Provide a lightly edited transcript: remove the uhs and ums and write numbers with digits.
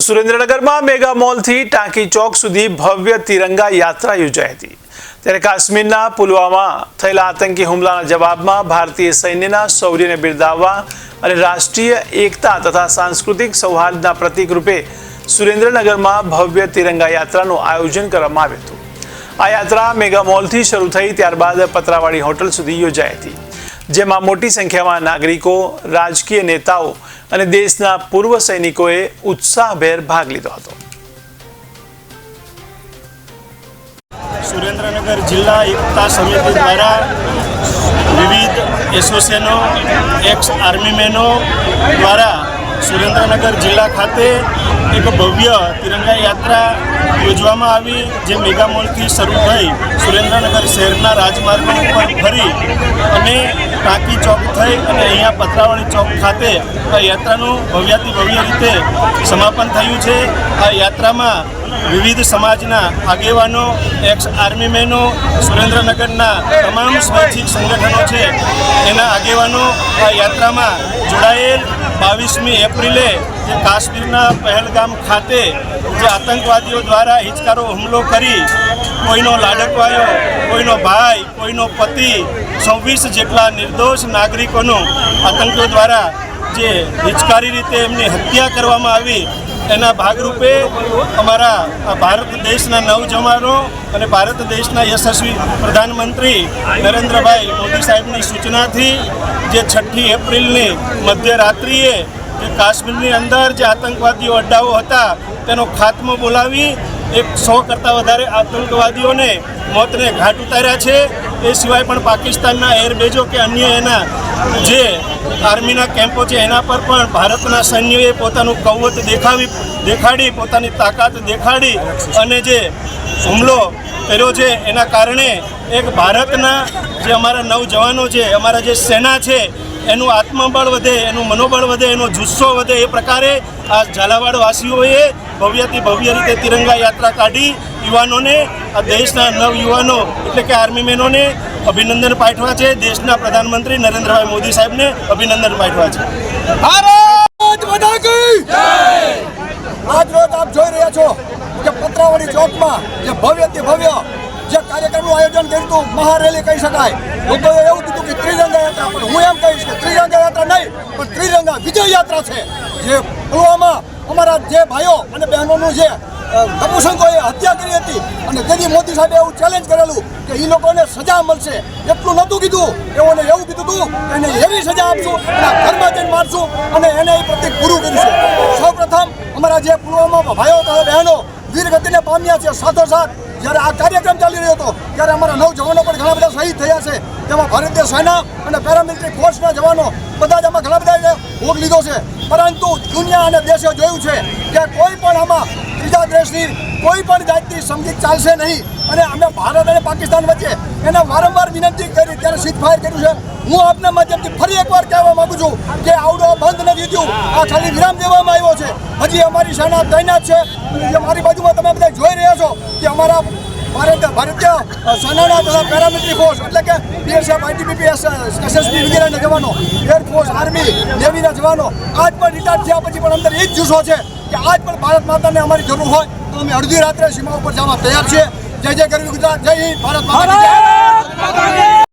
સુરેન્દ્રનગરમાં મેગા મોલથી ટાંકી ચોક સુધી ભવ્ય તિરંગા યાત્રા યોજાઈ હતી। ત્યારે કાશ્મીરના પુલવામા થયેલા આતંકી હુમલાના જવાબમાં ભારતીય સૈન્યના શૌર્યને બિરદાવવા અને રાષ્ટ્રીય એકતા તથા સાંસ્કૃતિક સૌહાર્દના પ્રતીક રૂપે સુરેન્દ્રનગરમાં ભવ્ય તિરંગા યાત્રાનું આયોજન કરવામાં આવ્યું હતું। આ યાત્રા મેગા મોલથી શરૂ થઈ ત્યારબાદ પતરાવાડી હોટલ સુધી યોજાઈ હતી, જેમાં મોટી સંખ્યામાં નાગરિકો, રાજકીય નેતાઓ અને દેશના પૂર્વ સૈનિકોએ ઉત્સાહભેર ભાગ લીધો હતો। સુરેન્દ્રનગર જિલ્લા એકતા સમિતિ દ્વારા વિવિધ એસોસિએશનો, એક્સ આર્મી મેનો દ્વારા સુરેન્દ્રનગર જિલ્લા ખાતે એક ભવ્ય તિરંગા યાત્રા યોજવામાં આવી, જે મેગા મોલથી શરૂ થઈ સુરેન્દ્રનગર શહેરના રાજમાર્ગો ઉપર ફરી અને ટાંકી ચોક થઈ અને અહીંયા પતરાવાડી ચોક ખાતે આ યાત્રાનું ભવ્યાતિ ભવ્ય રીતે સમાપન થયું છે। આ યાત્રામાં વિવિધ સમાજના આગેવાનો, એક્સ આર્મી મેનો, સુરેન્દ્રનગરના તમામ સ્વૈચ્છિક સંગઠનો છે એના આગેવાનો આ યાત્રામાં જોડાયેલ। 22મી એપ્રિલે જે કાશ્મીરના પહેલગામ ખાતે જે આતંકવાદીઓ દ્વારા હિચકારો હુમલો કરી કોઈનો લાડકવાયો, કોઈનો ભાઈ, કોઈનો પતિ, 26 જેટલા નિર્દોષ નાગરિકોનો આતંકીઓ દ્વારા જે હિચકારી રીતે એમની હત્યા કરવામાં આવી, એના ભાગરૂપે અમારા ભારત દેશના નવજવાનો અને ભારત દેશના યશસ્વી પ્રધાનમંત્રી નરેન્દ્રભાઈ મોદી સાહેબની સૂચનાથી જે 6 એપ્રિલની મધ્યરાત્રિએ જે કાશ્મીરની અંદર જે આતંકવાદીઓ અડ્ડાઓ હતા તેનો ખાત્મો બોલાવી 100 કરતાં વધારે આતંકવાદીઓને મોતને ઘાટ ઉતાર્યા છે। એ સિવાય પણ પાકિસ્તાનના એરબેઝો કે અન્ય એના જે આર્મીના કેમ્પો છે એના પર પણ ભારતના સૈન્યોએ પોતાનું કૌવત દેખાડી પોતાની તાકાત દેખાડી અને જે હુમલો કર્યો છે એના કારણે એક ભારતના જે અમારા નવજવાનો છે, અમારા જે સેના છે એનું આત્મબળ વધે, એનું મનોબળ વધે, એનો જુસ્સો વધે, એ પ્રકારે આ ઝાલાવાડવાસીઓએ ભવ્યથી ભવ્ય રીતે તિરંગા યાત્રા કાઢી યુવાનોને, આ દેશના નવયુવાનો એટલે કે આર્મી મેનોને અભિનંદન પાઠવા છે। દેશના પ્રધાનમંત્રી નરેન્દ્રભાઈ મોદી સાહેબને અભિનંદન પાઠવા છે। ભારત માતા કી જય। આજ રોજ આપ જોઈ રહ્યા છો કે પતરાવાડી ચોકમાં જે ભવ્યથી ભવ્ય જે કાર્યક્રમનું આયોજન કર્યું હતું, મહારેલી કહી શકાય। લોકોએ એવું કીધું કે ત્રિરંગા યાત્રા, પણ હું એમ કહીશ કે ત્રિરંગા યાત્રા નહીં પણ ત્રિરંગા વિજય યાત્રા છે। જે પુલવામા અમારા જે ભાઈઓ અને બહેનોનું જે કપુસંકોએ હત્યા કરી હતી અને તેથી મોદી સાહેબે એવું ચેલેન્જ કરેલું કે એ લોકોને સજા મળશે, એટલું નહોતું કીધું, એઓને એવું કીધું હતું કે એને એવી સજા આપશું અને ઘરમાં જઈને મારશું અને એને એ પ્રતિક પૂરું કરીશું। સૌપ્રથમ અમારા જે પુલવામા ભાઈઓ તથા બહેનો વીરગતિને પામ્યા છે, સાથોસાથ જ્યારે આ કાર્યક્રમ ચાલી રહ્યો હતો ત્યારે અમારા નવજવાનો પણ ઘણા બધા શહીદ થયા છે, તેમાં ભારતીય સેના અને પેરામિલિટરી ફોર્સના જવાનો બધા જ આમાં ઘણા બધા ભોગ લીધો છે। પરંતુ દુનિયા અને દેશે જોયું છે કે કોઈ પણ આમાં ત્રીજા દેશની કોઈ પણ જાતની સમજી ચાલશે નહીં અને અમે ભારત અને પાકિસ્તાન વચ્ચે એને વારંવાર વિનંતી કરી ત્યારે સીઝફાયર કર્યું છે। હું આપના માધ્યમથી ફરી એકવાર કહેવા માગું છું કે આવડો બંધ નથી થયું, આ ખાલી વિરામ દેવામાં આવ્યો છે। હજી અમારી સેના તૈનાત છે અને જે મારી બાજુમાં તમે બધા જોઈ રહ્યા છો કે અમારા ભારતીય સેનાના તથા પેરામિલિટરી ફોર્સ એટલે કે બીએસએફ, આઈટીબીપી, એસએસબી વગેરેના જવાનો, એરફોર્સ, આર્મી, નેવીના જવાનો આજ પણ રિટાયર થયા પછી પણ અંદર એ જ જુસ્સો છે કે આજ પણ ભારત માતાને અમારી જરૂર હોય તો અમે અડધી રાત્રે સીમા ઉપર જવા તૈયાર છીએ। જય જય ગરવી ગુજરાત, જય હિન્દ, ભારત માતા કી જય।